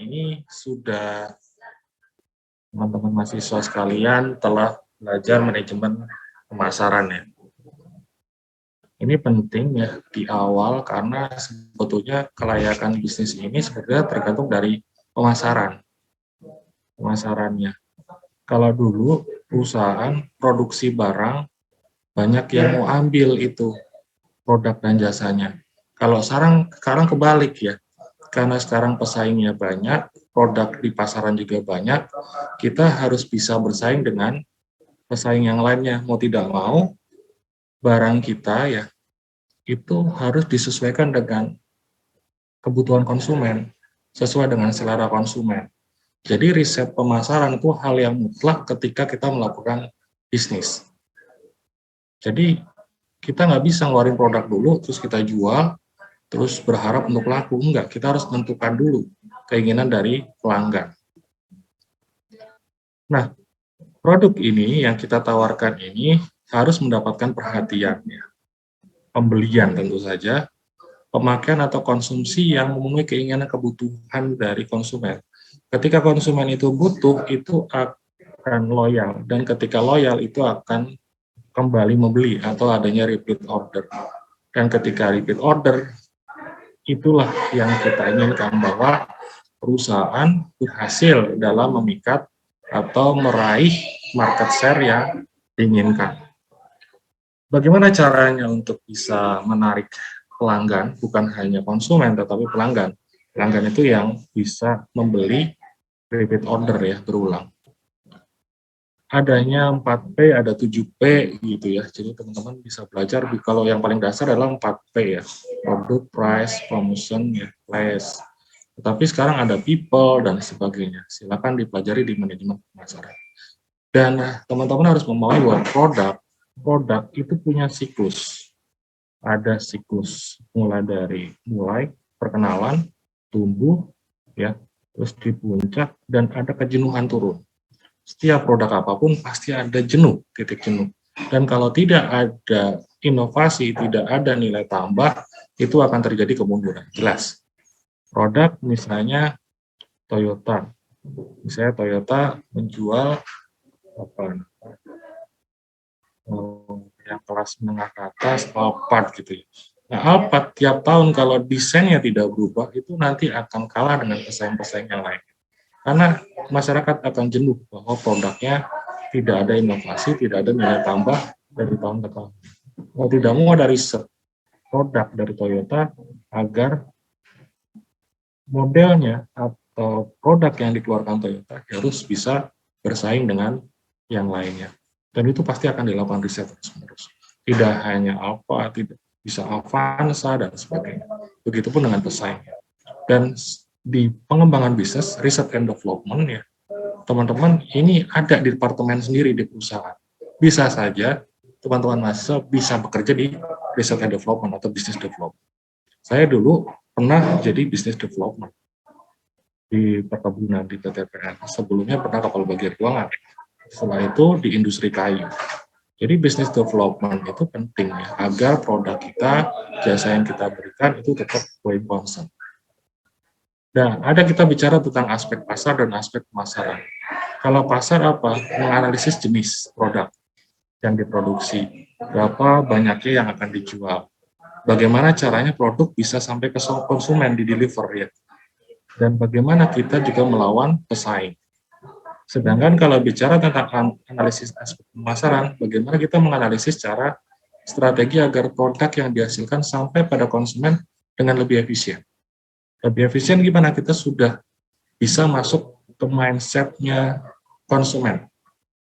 ini sudah teman-teman mahasiswa sekalian telah belajar manajemen pemasaran ya. Ini penting ya di awal karena sebetulnya kelayakan bisnis ini sebenarnya tergantung dari pemasarannya. Kalau dulu perusahaan produksi barang banyak yang mau ambil itu produk dan jasanya. Kalau sekarang kebalik ya, karena sekarang pesaingnya banyak, produk di pasaran juga banyak, kita harus bisa bersaing dengan pesaing yang lainnya. Mau tidak mau, barang kita ya itu harus disesuaikan dengan kebutuhan konsumen, sesuai dengan selera konsumen. Jadi riset pemasaran itu hal yang mutlak ketika kita melakukan bisnis. Jadi kita nggak bisa ngeluarin produk dulu, terus kita jual, terus berharap untuk laku. Enggak, kita harus menentukan dulu keinginan dari pelanggan. Nah, produk ini yang kita tawarkan ini harus mendapatkan perhatiannya. Pembelian tentu saja, pemakaian atau konsumsi yang memenuhi keinginan kebutuhan dari konsumen. Ketika konsumen itu butuh, itu akan loyal. Dan ketika loyal, itu akan kembali membeli atau adanya repeat order. Dan ketika repeat order, itulah yang kita inginkan bahwa perusahaan berhasil dalam memikat atau meraih market share yang diinginkan. Bagaimana caranya untuk bisa menarik pelanggan, bukan hanya konsumen, tetapi pelanggan. Pelanggan itu yang bisa membeli repeat order ya, berulang. Adanya 4P, ada 7P gitu ya. Jadi teman-teman bisa belajar, kalau yang paling dasar adalah 4P ya. Product, price, promotion, ya, place. Tetapi sekarang ada people dan sebagainya. Silakan dipelajari di manajemen pemasaran. Dan teman-teman harus memahami bahwa produk itu punya siklus. Ada siklus mulai perkenalan, tumbuh, ya, terus di puncak, dan ada kejenuhan turun. Setiap produk apapun pasti ada titik jenuh. Dan kalau tidak ada inovasi, tidak ada nilai tambah, itu akan terjadi kemunduran. Jelas. Produk misalnya Toyota. Misalnya Toyota menjual yang kelas menengah ke atas, Alphard gitu ya. Nah, Alphard tiap tahun kalau desainnya tidak berubah, itu nanti akan kalah dengan pesaing-pesaing yang lain. Karena masyarakat akan jenuh bahwa produknya tidak ada inovasi, tidak ada nilai tambah dari tahun ke tahun. Mau tidak mau ada riset produk dari Toyota agar modelnya atau produk yang dikeluarkan Toyota harus bisa bersaing dengan yang lainnya. Dan itu pasti akan dilakukan riset terus-menerus. Tidak hanya Alfa, tidak bisa Avanza dan sebagainya. Begitupun dengan pesaing. Dan di pengembangan bisnis, riset and development ya, teman-teman ini ada di departemen sendiri di perusahaan. Bisa saja teman-teman mahasiswa bisa bekerja di riset and development atau business development. Saya dulu pernah jadi business development di perkebunan di PTPN. Sebelumnya pernah kapal bagian keuangan. Setelah itu di industri kayu. Jadi business development itu penting ya, agar produk kita, jasa yang kita berikan itu tetap going concern. Dan ada kita bicara tentang aspek pasar dan aspek pemasaran. Kalau pasar apa? Menganalisis jenis produk yang diproduksi, berapa banyaknya yang akan dijual, bagaimana caranya produk bisa sampai ke konsumen di deliver ya, dan bagaimana kita juga melawan pesaing. Sedangkan kalau bicara tentang analisis aspek pemasaran, bagaimana kita menganalisis cara strategi agar produk yang dihasilkan sampai pada konsumen dengan lebih efisien. Lebih efisien gimana? Kita sudah bisa masuk ke mindset-nya konsumen,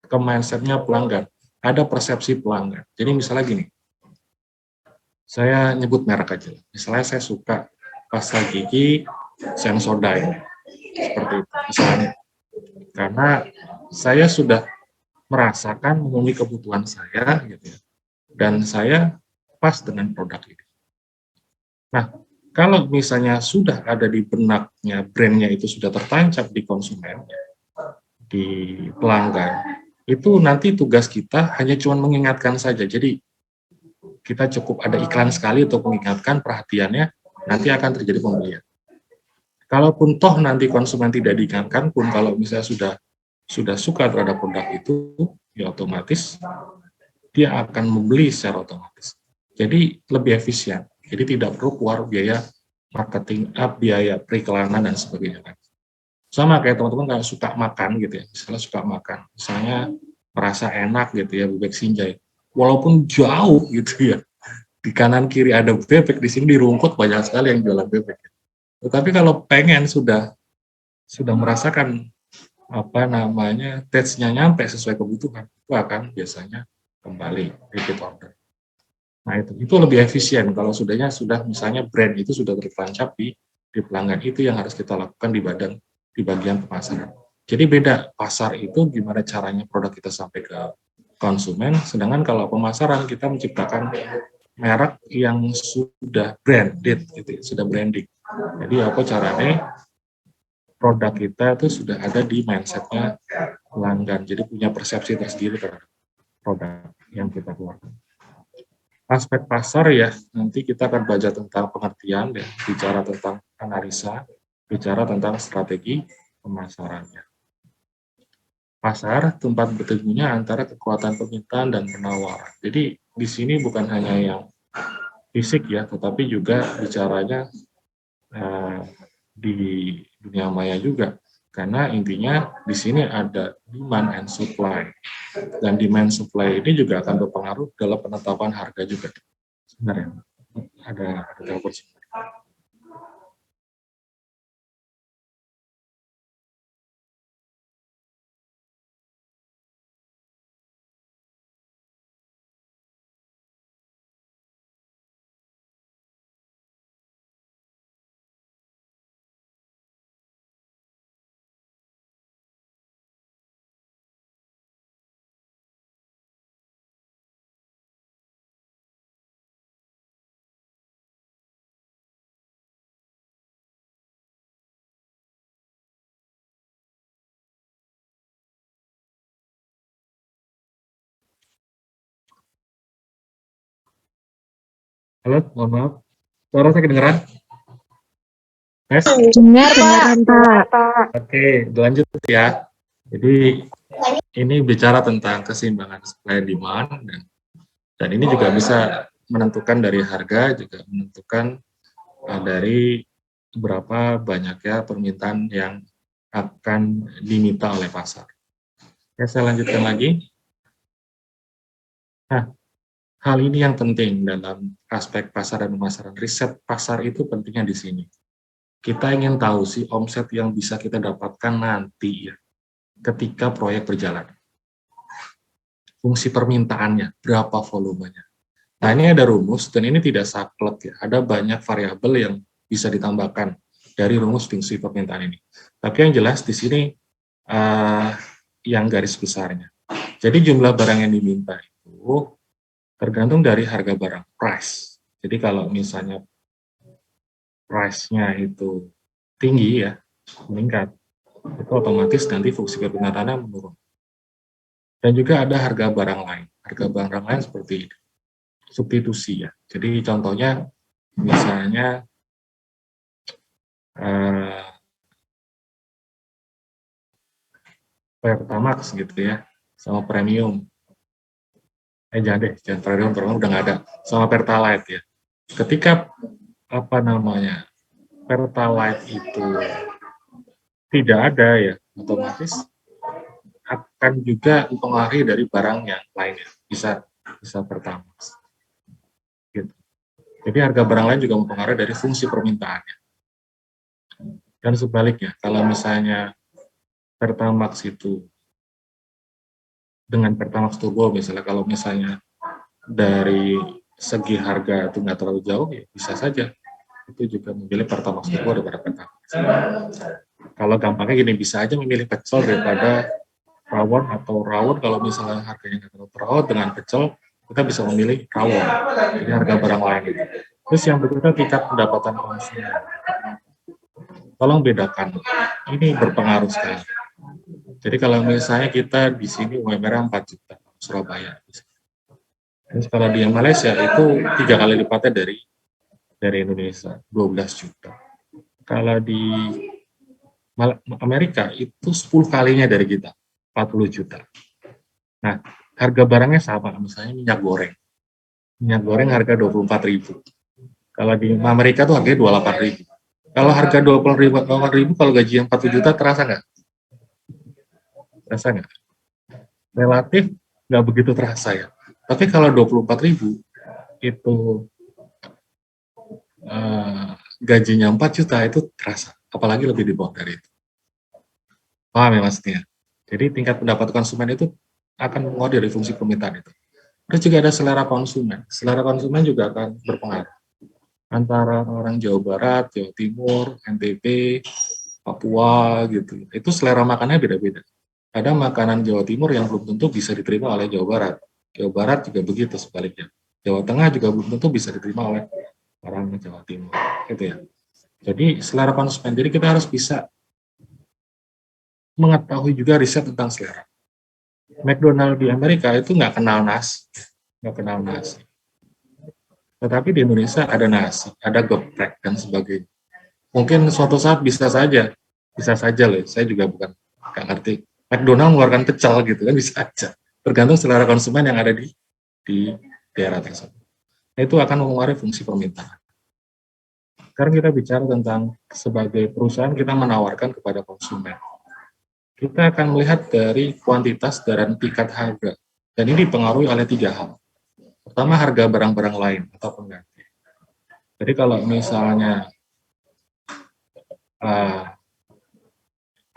ke mindset-nya pelanggan. Ada persepsi pelanggan. Jadi misalnya gini, saya nyebut merek aja. Misalnya saya suka pasta gigi Sensodyne, seperti itu misalnya. Karena saya sudah merasakan memenuhi kebutuhan saya, gitu ya, dan saya pas dengan produk ini. Nah, kalau misalnya sudah ada di benaknya, brandnya itu sudah tertancap di konsumen, di pelanggan, itu nanti tugas kita hanya cuma mengingatkan saja. Jadi kita cukup ada iklan sekali untuk mengingatkan perhatiannya, nanti akan terjadi pembelian. Kalaupun toh nanti konsumen tidak diingatkan pun, kalau misalnya sudah suka terhadap produk itu, ya otomatis dia akan membeli secara otomatis. Jadi lebih efisien. Jadi tidak perlu keluar biaya marketing, biaya periklanan dan sebagainya. Sama kayak teman-teman kalau suka makan gitu ya, misalnya suka makan, misalnya merasa enak gitu ya bebek sinjai, walaupun jauh gitu ya, di kanan kiri ada bebek, di sini di Rungkut banyak sekali yang jualan bebek. Tetapi kalau pengen sudah merasakan apa namanya taste-nya nyampe sesuai kebutuhan, itu akan biasanya kembali repeat order. Nah itu lebih efisien kalau sudah misalnya brand itu sudah tertancap di pelanggan, itu yang harus kita lakukan di bagian pemasaran. Jadi beda, pasar itu gimana caranya produk kita sampai ke konsumen, sedangkan kalau pemasaran kita menciptakan merek yang sudah branded gitu, sudah branding. Jadi apa caranya produk kita itu sudah ada di mindsetnya pelanggan, jadi punya persepsi tersendiri terhadap produk yang kita keluarkan. Aspek pasar ya, nanti kita akan baca tentang pengertian, dan bicara tentang analisa, bicara tentang strategi pemasarannya. Pasar, tempat bertemunya antara kekuatan permintaan dan penawaran. Jadi di sini bukan hanya yang fisik ya, tetapi juga bicaranya di dunia maya juga. Karena intinya di sini ada demand and supply. Dan demand supply ini juga akan berpengaruh dalam penetapan harga juga. Sebenarnya ada telepon. Halo, mohon maaf. Suara saya kedengeran? Tes? Dengar, Pak. Oke, lanjut ya. Jadi ini bicara tentang keseimbangan supply and demand, dan ini juga bisa menentukan dari harga, juga menentukan dari berapa banyaknya permintaan yang akan diminta oleh pasar. Oke, saya lanjutkan lagi. Nah, hal ini yang penting dalam aspek pasar dan pemasaran. Riset pasar itu pentingnya di sini. Kita ingin tahu sih omset yang bisa kita dapatkan nanti ya, ketika proyek berjalan. Fungsi permintaannya, berapa volumenya. Nah, ini ada rumus, dan ini tidak saklek ya. Ada banyak variabel yang bisa ditambahkan dari rumus fungsi permintaan ini. Tapi yang jelas di sini yang garis besarnya. Jadi jumlah barang yang diminta itu tergantung dari harga barang, price. Jadi kalau misalnya price-nya itu tinggi ya, meningkat, itu otomatis nanti fungsi permintaannya menurun. Dan juga ada harga barang lain. Harga barang lain seperti substitusi ya. Jadi contohnya misalnya Pertamax gitu ya, sama premium. Jangan premium udah nggak ada. Sama Pertalite ya. Ketika Pertalite itu tidak ada ya, otomatis akan juga mempengaruhi dari barang yang lainnya. Bisa Pertamax. Gitu. Jadi harga barang lain juga mempengaruhi dari fungsi permintaannya. Dan sebaliknya, kalau misalnya Pertamax itu dengan Pertamax Turbo misalnya, kalau misalnya dari segi harga itu nggak terlalu jauh, ya bisa saja itu juga memilih Pertamax Turbo daripada Pertamax. Kalau gampangnya gini, bisa aja memilih pecel daripada rawon, atau rawon kalau misalnya harganya nggak terlalu terawat, dengan pecel kita bisa memilih rawon. Jadi harga barang lain itu. Terus yang berikutnya tingkat pendapatan konsumen. Tolong bedakan, ini berpengaruh sekali. Jadi kalau misalnya kita di sini UMR 4 juta, Surabaya. Terus kalau di Malaysia itu 3 kali lipatnya dari Indonesia, 12 juta. Kalau di Amerika itu 10 kalinya dari kita, 40 juta. Nah, harga barangnya sama, misalnya minyak goreng. Minyak goreng harga 24.000. Kalau di Amerika tuh harganya 28.000. Kalau harga 20.000, kalau gaji yang 40 juta, terasa nggak? Terasa nggak? Relatif nggak begitu terasa ya. Tapi kalau 24.000, itu gajinya 4 juta, itu terasa. Apalagi lebih di bawah dari itu. Paham ya maksudnya? Jadi tingkat pendapat konsumen itu akan mengalir dari fungsi permintaan itu. Terus juga ada selera konsumen. Selera konsumen juga akan berpengaruh. Antara orang Jawa Barat, Jawa Timur, NTB, Papua gitu. Itu selera makannya beda-beda. Ada makanan Jawa Timur yang belum tentu bisa diterima oleh Jawa Barat. Jawa Barat juga begitu sebaliknya. Jawa Tengah juga belum tentu bisa diterima oleh orang Jawa Timur. Gitu ya. Jadi selera konsumen. Jadi kita harus bisa mengetahui juga riset tentang selera. McDonald di Amerika itu nggak kenal nasi. Tetapi di Indonesia ada nasi, ada geprek dan sebagainya. Mungkin suatu saat bisa saja loh. Saya juga bukan nggak ngerti. McDonald mengeluarkan pecel gitu kan, bisa aja. Tergantung selera konsumen yang ada di daerah tersebut. Nah, itu akan mengaruhi fungsi permintaan. Sekarang kita bicara tentang sebagai perusahaan kita menawarkan kepada konsumen. Kita akan melihat dari kuantitas dan tingkat harga. Dan ini dipengaruhi oleh 3 hal. Pertama, harga barang-barang lain atau pengganti. Jadi kalau misalnya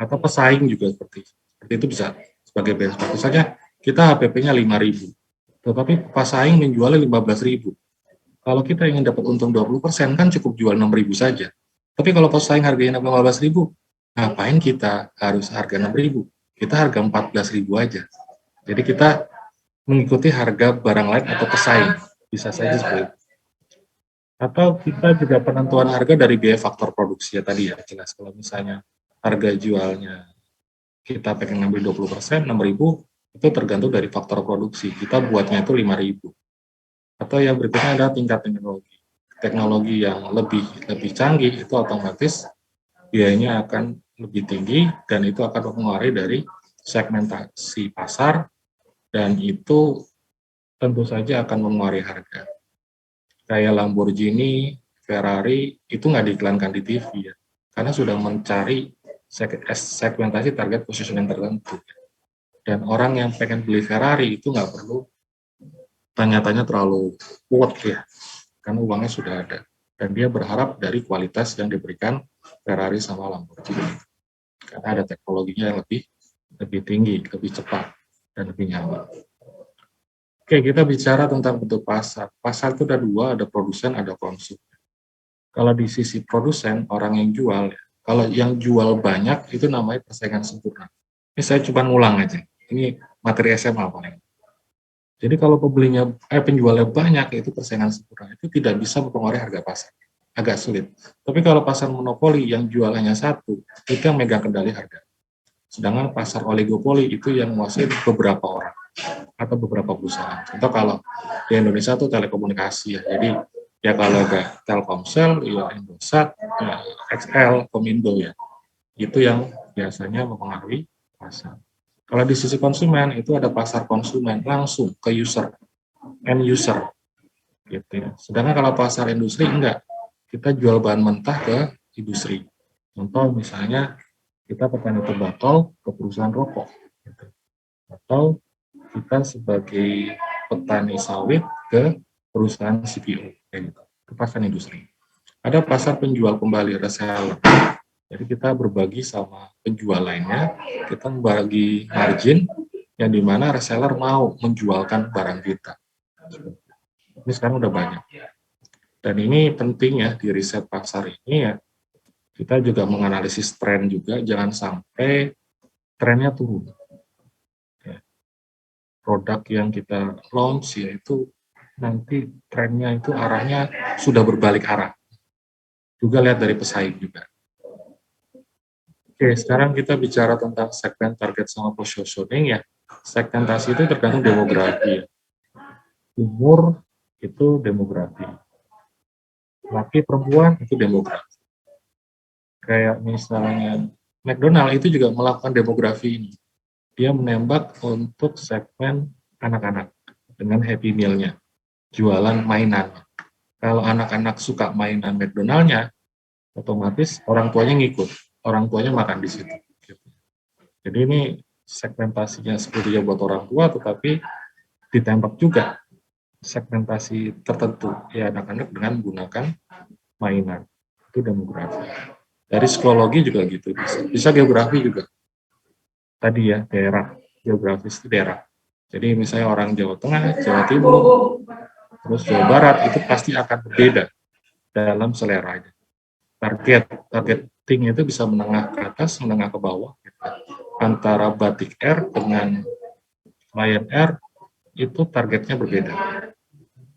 atau pesaing juga seperti itu bisa sebagai benchmark. Misalnya kita HPP-nya 5.000, tetapi pesaing menjualnya 15.000. Kalau kita ingin dapat untung 20%, kan cukup jual 6.000 saja. Tapi kalau pesaing harganya 15.000, ngapain kita harus harga 6.000? Kita harga 14.000 aja. Jadi kita mengikuti harga barang lain atau pesaing. Bisa saja seperti itu. Atau kita juga penentuan harga dari biaya faktor produksi ya tadi ya, jelas. Kalau misalnya harga jualnya kita pengen ngambil 20%, 6.000, itu tergantung dari faktor produksi. Kita buatnya itu 5.000. Atau yang berikutnya adalah tingkat teknologi. Teknologi yang lebih canggih itu otomatis biayanya akan lebih tinggi dan itu akan mempengaruhi dari segmentasi pasar dan itu tentu saja akan mempengaruhi harga. Kayak Lamborghini, Ferrari itu nggak diiklankan di TV ya, karena sudah mencari segmentasi target positioning tertentu. Dan orang yang pengen beli Ferrari itu nggak perlu tanya-tanya terlalu kuat ya, karena uangnya sudah ada. Dan dia berharap dari kualitas yang diberikan Ferrari sama Lamborghini. Karena ada teknologinya yang lebih tinggi, lebih cepat, dan lebih nyaman. Oke, kita bicara tentang bentuk pasar. Pasar itu ada 2, ada produsen, ada konsumen. Kalau di sisi produsen, orang yang jual, kalau yang jual banyak, itu namanya persaingan sempurna. Ini saya coba ngulang aja. Ini materi SMA paling. Jadi kalau penjualnya banyak, itu persaingan sempurna. Itu tidak bisa mempengaruhi harga pasar. Agak sulit. Tapi kalau pasar monopoli yang jual hanya satu, itu yang megang kendali harga. Sedangkan pasar oligopoli itu yang menguasai beberapa orang atau beberapa perusahaan. Contoh kalau di Indonesia itu telekomunikasi ya. Jadi ya kalau ada Telkomsel, ya Indosat, ya XL, Komindo ya. Itu yang biasanya mempengaruhi pasar. Kalau di sisi konsumen itu ada pasar konsumen langsung ke user, end user gitu ya. Sedangkan kalau pasar industri enggak. Kita jual bahan mentah ke industri. Contoh misalnya kita petani tembakau ke perusahaan rokok gitu. Atau kita sebagai petani sawit ke perusahaan CPO, gitu, ke pasar industri. Ada pasar penjual kembali, reseller. Jadi kita berbagi sama penjual lainnya, kita membagi margin yang dimana reseller mau menjualkan barang kita. Ini sekarang udah banyak. Dan ini penting ya di riset pasar ini ya, kita juga menganalisis tren juga, jangan sampai trennya turun. Produk yang kita launch yaitu nanti trennya itu arahnya sudah berbalik arah. Juga lihat dari pesaing juga. Oke, sekarang kita bicara tentang segmen target sama positioning ya. Segmentasi itu tergantung demografi. Umur itu demografi. Laki perempuan itu demografi. Kayak misalnya McDonald itu juga melakukan demografi ini. Dia menembak untuk segmen anak-anak dengan Happy Meal-nya, jualan mainan. Kalau anak-anak suka mainan McDonald-nya, otomatis orang tuanya ngikut, orang tuanya makan di situ. Jadi ini segmentasinya sebetulnya buat orang tua, tetapi ditembak juga segmentasi tertentu, ya anak-anak dengan menggunakan mainan. Itu demografi. Dari psikologi juga gitu, bisa geografi juga. Tadi ya, daerah, geografis itu daerah. Jadi misalnya orang Jawa Tengah, Jawa Timur, terus Jawa Barat, itu pasti akan berbeda dalam seleranya. Targeting itu bisa menengah ke atas, menengah ke bawah. Gitu. Antara Batik Air dengan Lion Air, itu targetnya berbeda.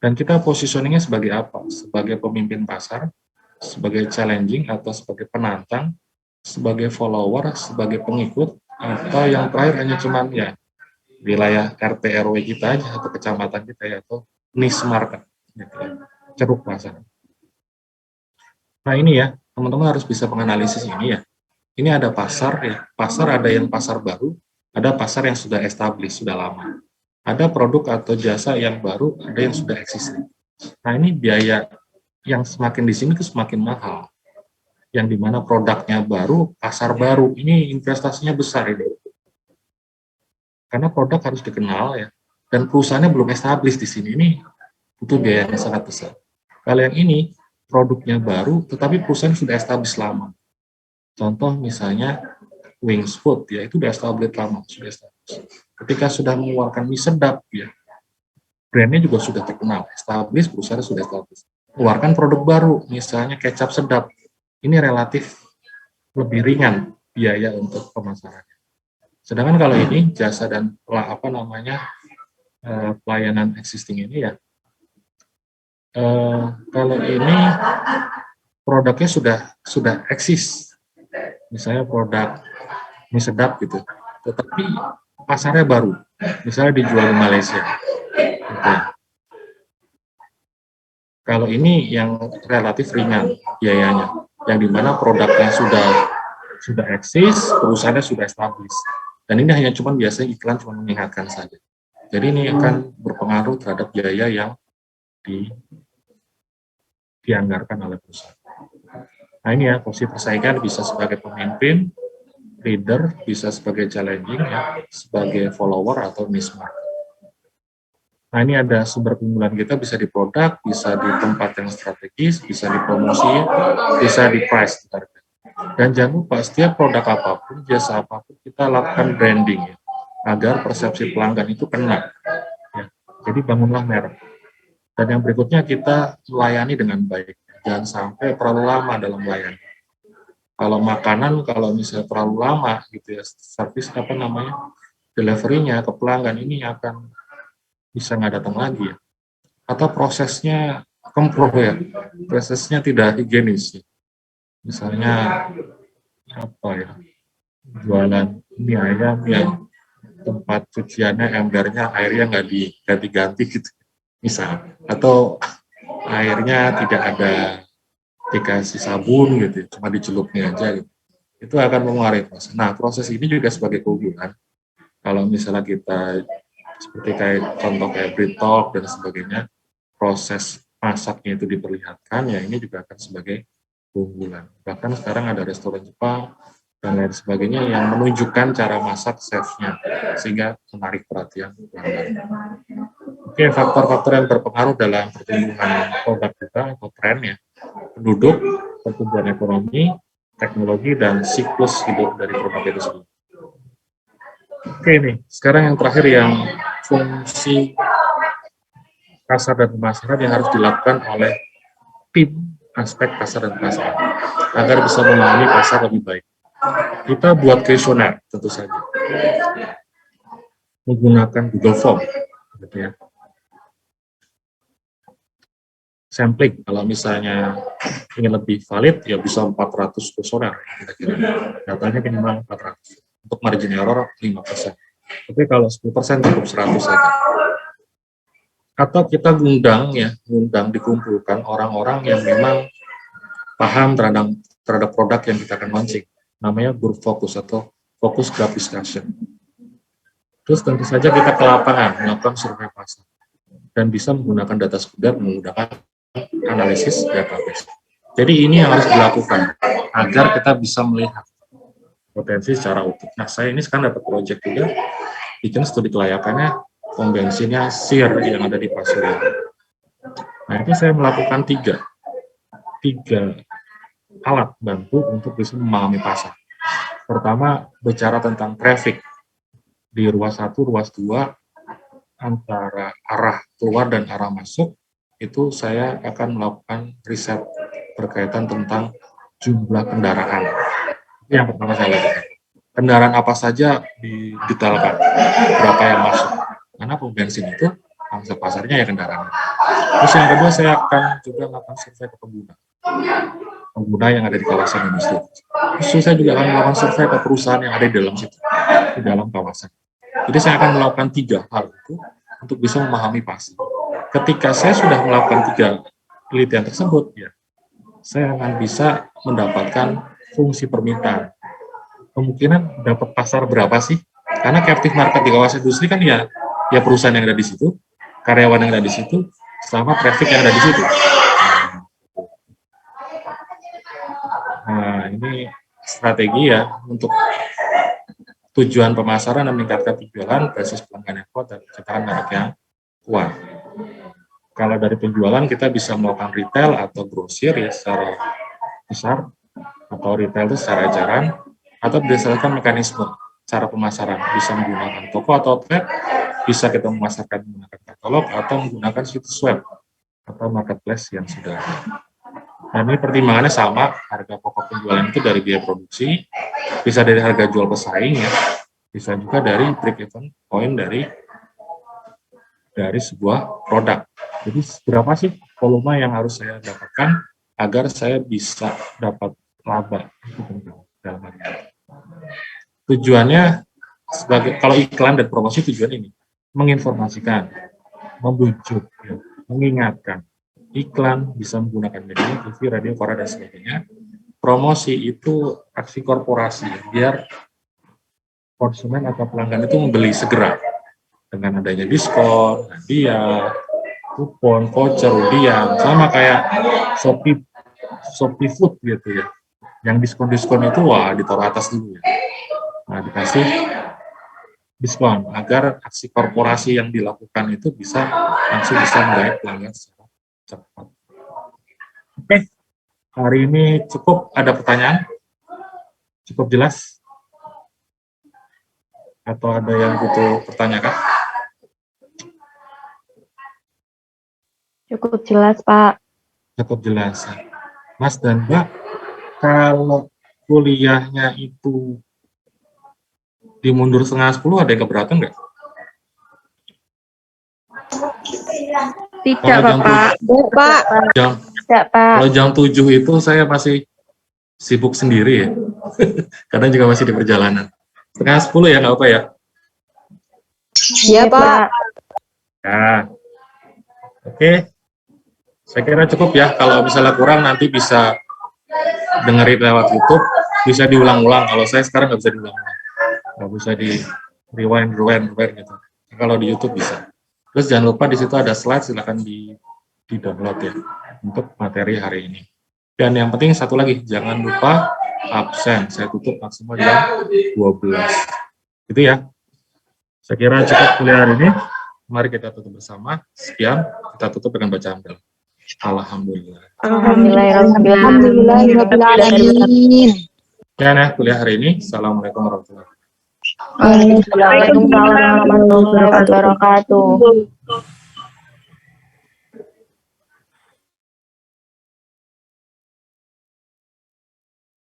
Dan kita positioningnya sebagai apa? Sebagai pemimpin pasar, sebagai challenging atau sebagai penantang, sebagai follower, sebagai pengikut, atau yang terakhir hanya cuman ya wilayah RT RW kita aja atau kecamatan kita ya, atau niche market, gitu ya, ceruk pasar. Nah ini ya, teman-teman harus bisa menganalisis ini ya. Ini ada pasar ya, pasar ada yang pasar baru, ada pasar yang sudah established, sudah lama. Ada produk atau jasa yang baru, ada yang sudah existing. Nah ini biaya yang semakin di sini itu semakin mahal. Yang dimana produknya baru, pasar baru, ini investasinya besar ini. Karena produk harus dikenal ya, dan perusahaannya belum established di sini, ini butuh biaya yang sangat besar. Kalau yang ini, produknya baru, tetapi perusahaan sudah established lama. Contoh misalnya Wings Food, ya itu sudah established lama, sudah established. Ketika sudah mengeluarkan mie sedap, ya brandnya juga sudah terkenal, established, perusahaan sudah established. Keluarkan produk baru, misalnya kecap sedap, ini relatif lebih ringan biaya untuk pemasarannya. Sedangkan kalau ini jasa dan pelayanan existing ini ya, kalau ini produknya sudah eksis, misalnya produk mie sedap gitu, tetapi pasarnya baru, misalnya dijual di Malaysia. Gitu. Kalau ini yang relatif ringan biayanya, yang dimana produknya sudah eksis, perusahaannya sudah established, dan ini hanya cuma biasanya iklan cuma mengingatkan saja. Jadi ini akan berpengaruh terhadap biaya yang dianggarkan oleh perusahaan. Nah ini ya, posisi persaingan bisa sebagai pemimpin, leader, bisa sebagai challenging, ya, sebagai follower atau niche market. Nah ini ada sumber keunggulan kita, bisa di produk, bisa di tempat yang strategis, bisa di promosi, bisa di price. Dan jangan lupa setiap produk apapun, jasa apapun, kita lakukan branding ya, agar persepsi pelanggan itu kena. Ya. Jadi bangunlah merek. Dan yang berikutnya kita melayani dengan baik. Jangan sampai terlalu lama dalam melayani. Kalau makanan, kalau misalnya terlalu lama gitu ya, service delivery-nya ke pelanggan ini akan bisa nggak datang lagi ya. Atau prosesnya kempro ya, prosesnya tidak higienis. Ya. Misalnya jualan mie ayam yang tempat cuciannya embernya airnya nggak diganti-ganti gitu, misal, atau airnya tidak ada dikasih sabun gitu, cuma dicelupnya aja gitu. Itu akan mengurangi proses. Nah, proses ini juga sebagai keunggulan. Kalau misalnya kita seperti kayak contoh kayak Bread Talk dan sebagainya, proses masaknya itu diperlihatkan, ya ini juga akan sebagai keunggulan. Bahkan sekarang ada restoran Jepang dan lain sebagainya yang menunjukkan cara masak chefnya, sehingga menarik perhatian pelanggan. Oke, faktor-faktor yang berpengaruh dalam pertumbuhan produk kita atau tren ya, penduduk, pertumbuhan ekonomi, teknologi, dan siklus hidup dari produk itu sendiri. Oke nih, sekarang yang terakhir yang fungsi pasar dan pemasaran yang harus dilakukan oleh tim aspek pasar dan pemasaran agar bisa memahami pasar lebih baik. Kita buat kuesioner tentu saja, menggunakan Google Form, gitu ya. Sampling, kalau misalnya ingin lebih valid, ya bisa 400 kuesioner, kira-kira. Datanya minimal 400. Untuk margin error 5%. Tapi kalau 10% cukup 100 saja. Atau kita ngundang dikumpulkan orang-orang yang memang paham terhadap produk yang kita akan launching. Namanya group focus atau focus group discussion. Terus tentu saja kita ke lapangan, melakukan survei pasar. Dan bisa menggunakan data sekunder, menggunakan analisis database. Jadi ini yang harus dilakukan agar kita bisa melihat potensi secara utuh. Nah, saya ini sekarang dapat proyek juga, bikin studi kelayakannya pom bensinnya SIR yang ada di Pasuruan. Nah, itu saya melakukan tiga alat bantu untuk bisa memahami pasar. Pertama, bicara tentang traffic di ruas 1, ruas 2, antara arah keluar dan arah masuk, itu saya akan melakukan riset berkaitan tentang jumlah kendaraan. Itu yang pertama saya lakukan. Kendaraan apa saja didetailkan, berapa yang masuk. Karena pom bensin itu pangsa pasarnya ya kendaraan. Terus yang kedua saya akan juga melakukan survei ke pengguna yang ada di kawasan industri. Terus saya juga akan melakukan survei ke perusahaan yang ada di dalam situ, di dalam kawasan. Jadi saya akan melakukan 3 hal itu untuk bisa memahami pasar. Ketika saya sudah melakukan 3 penelitian tersebut, ya, saya akan bisa mendapatkan fungsi permintaan. Kemungkinan dapat pasar berapa sih? Karena captive market di kawasan industri kan ya perusahaan yang ada di situ, karyawan yang ada di situ, sama traffic yang ada di situ. Nah, ini strategi ya untuk tujuan pemasaran dan meningkatkan penjualan, basis pelanggan yang kuat, dan penciptaan merek yang kuat. Kalau dari penjualan kita bisa melakukan retail atau grosir ya secara besar, atau retail itu secara eceran, atau berdasarkan mekanisme cara pemasaran, bisa menggunakan toko atau outlet, bisa kita memasarkan menggunakan katalog, atau menggunakan situs web atau marketplace yang sudah ada. Dan ini pertimbangannya sama, harga pokok penjualan itu dari biaya produksi, bisa dari harga jual pesaing ya, bisa juga dari break-even point dari sebuah produk. Jadi berapa sih volume yang harus saya dapatkan agar saya bisa dapat laba, itu penting dalam hal ini. Tujuannya sebagai kalau iklan dan promosi tujuan ini menginformasikan, membujuk, ya, mengingatkan. Iklan bisa menggunakan media, TV, radio, koran, dan sebagainya. Promosi itu aksi korporasi, biar konsumen atau pelanggan itu membeli segera dengan adanya diskon, hadiah, kupon, voucher, undian, sama kayak Shopee Food gitu ya. Yang diskon-diskon itu wah ditaruh atas dulu ya. Nah, dikasih diskon agar aksi korporasi yang dilakukan itu bisa langsung bisa menggait pelanggan secara cepat. Oke, hari ini cukup. Ada pertanyaan? Cukup jelas? Atau ada yang butuh pertanyakan? Cukup jelas, Pak. Cukup jelas. Mas dan Mbak, kalau kuliahnya itu dimundur 9:30, ada yang keberatan nggak? Tidak, Bapak. Tidak, Pak. Kalau jam 7 itu saya masih sibuk sendiri ya. Kadang juga masih di perjalanan. 9:30 ya, nggak apa ya? Iya, Pak. Nah, oke. Saya kira cukup ya. Kalau misalnya kurang nanti bisa dengerin lewat YouTube, bisa diulang-ulang. Kalau saya sekarang nggak bisa diulang-ulang. Nggak bisa di rewind gitu. Kalau di YouTube bisa. Terus jangan lupa di situ ada slide, silakan di-download ya untuk materi hari ini. Dan yang penting satu lagi, jangan lupa absen. Saya tutup maksimal jam 12. Gitu ya. Saya kira cukup kuliah hari ini. Mari kita tutup bersama. Sekian, kita tutup dengan bacaan doa. Alhamdulillah. Alhamdulillahirrahmanirrahim. Sekian ya kuliah hari ini. Assalamualaikum warahmatullahi wabarakatuh. Waalaikumsalam warahmatullahi wabarakatuh.